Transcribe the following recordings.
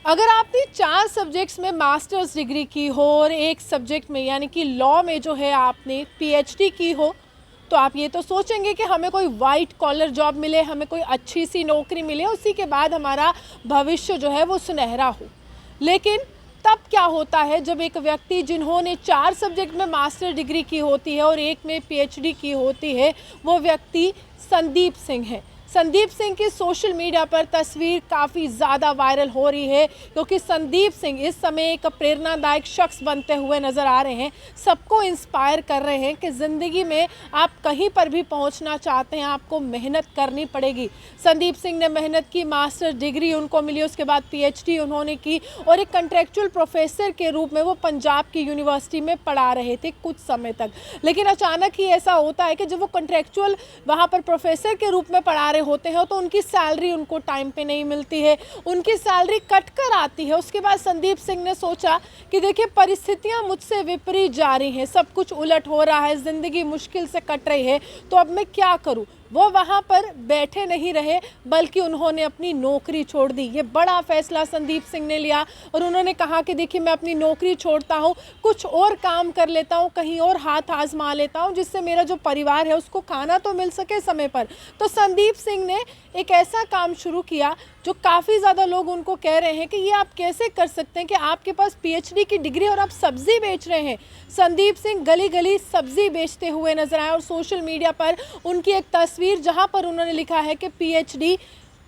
अगर आपने 4 सब्जेक्ट्स में मास्टर्स डिग्री की हो और एक सब्जेक्ट में यानी कि लॉ में जो है आपने पीएचडी की हो, तो आप ये तो सोचेंगे कि हमें कोई वाइट कॉलर जॉब मिले, हमें कोई अच्छी सी नौकरी मिले, उसी के बाद हमारा भविष्य जो है वो सुनहरा हो। लेकिन तब क्या होता है जब एक व्यक्ति जिन्होंने 4 सब्जेक्ट में मास्टर डिग्री की होती है और एक में पीएचडी की होती है, वो व्यक्ति संदीप सिंह है। संदीप सिंह की सोशल मीडिया पर तस्वीर काफ़ी ज़्यादा वायरल हो रही है, क्योंकि संदीप सिंह इस समय एक प्रेरणादायक शख्स बनते हुए नज़र आ रहे हैं। सबको इंस्पायर कर रहे हैं कि ज़िंदगी में आप कहीं पर भी पहुंचना चाहते हैं, आपको मेहनत करनी पड़ेगी। संदीप सिंह ने मेहनत की, मास्टर डिग्री उनको मिली, उसके बाद पीएचडी उन्होंने की और एक कंट्रेक्चुअल प्रोफेसर के रूप में वो पंजाब की यूनिवर्सिटी में पढ़ा रहे थे कुछ समय तक। लेकिन अचानक ही ऐसा होता है कि जब वो कंट्रेक्चुअल वहाँ पर प्रोफेसर के रूप में पढ़ा रहे होते हैं तो उनकी सैलरी उनको टाइम पे नहीं मिलती है, उनकी सैलरी कट कर आती है। उसके बाद संदीप सिंह ने सोचा कि देखिए, परिस्थितियां मुझसे विपरीत जा रही हैं, सब कुछ उलट हो रहा है, ज़िंदगी मुश्किल से कट रही है, तो अब मैं क्या करूं। वो वहाँ पर बैठे नहीं रहे, बल्कि उन्होंने अपनी नौकरी छोड़ दी। ये बड़ा फैसला संदीप सिंह ने लिया और उन्होंने कहा कि देखिए, मैं अपनी नौकरी छोड़ता हूँ, कुछ और काम कर लेता हूँ, कहीं और हाथ आजमा लेता हूँ, जिससे मेरा जो परिवार है उसको खाना तो मिल सके समय पर। तो संदीप सिंह ने एक ऐसा काम शुरू किया जो काफ़ी ज़्यादा लोग उनको कह रहे हैं कि ये आप कैसे कर सकते हैं कि आपके पास पीएचडी की डिग्री और आप सब्ज़ी बेच रहे हैं। संदीप सिंह गली गली सब्ज़ी बेचते हुए नजर आए और सोशल मीडिया पर उनकी एक तस्वीर जहां पर उन्होंने लिखा है कि पीएचडी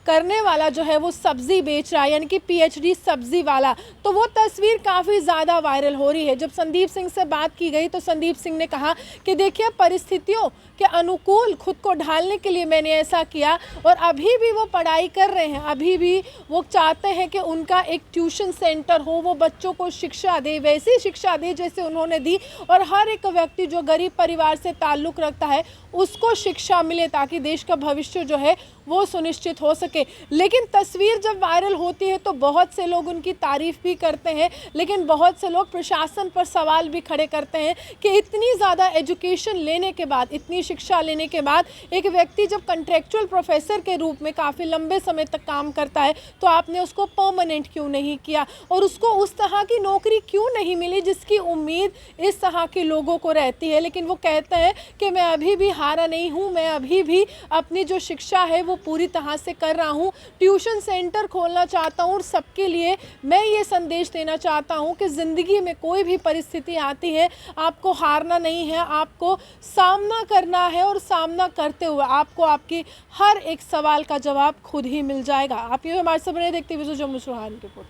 करने वाला जो है वो सब्जी बेच रहा है, यानी कि पीएचडी सब्जी वाला। तो वो तस्वीर काफ़ी ज़्यादा वायरल हो रही है। जब संदीप सिंह से बात की गई तो संदीप सिंह ने कहा कि देखिए, परिस्थितियों के अनुकूल खुद को ढालने के लिए मैंने ऐसा किया और अभी भी वो पढ़ाई कर रहे हैं, अभी भी वो चाहते हैं कि उनका एक ट्यूशन सेंटर हो, वो बच्चों को शिक्षा दे, वैसी शिक्षा दे जैसे उन्होंने दी, और हर एक व्यक्ति जो गरीब परिवार से ताल्लुक़ रखता है उसको शिक्षा मिले, ताकि देश का भविष्य जो है वो सुनिश्चित हो सके। लेकिन तस्वीर जब वायरल होती है तो बहुत से लोग उनकी तारीफ भी करते हैं, लेकिन बहुत से लोग प्रशासन पर सवाल भी खड़े करते हैं कि इतनी ज़्यादा एजुकेशन लेने के बाद, इतनी शिक्षा लेने के बाद एक व्यक्ति जब कंट्रेक्चुअल प्रोफेसर के रूप में काफ़ी लंबे समय तक काम करता है तो आपने उसको परमानेंट क्यों नहीं किया और उसको उस तरह की नौकरी क्यों नहीं मिली जिसकी उम्मीद इस तरह के लोगों को रहती है। लेकिन वो कहते हैं कि मैं अभी भी हारा नहीं हूँ, मैं अभी भी अपनी जो शिक्षा है वो पूरी तरह से कर रहा हूँ, ट्यूशन सेंटर खोलना चाहता हूँ और सबके लिए मैं ये संदेश देना चाहता हूँ कि ज़िंदगी में कोई भी परिस्थिति आती है, आपको हारना नहीं है, आपको सामना करना है और सामना करते हुए आपको आपके हर एक सवाल का जवाब खुद ही मिल जाएगा। आप ये हमारे साथ बने देखते हुए जम्मू सुहान रिपोर्ट।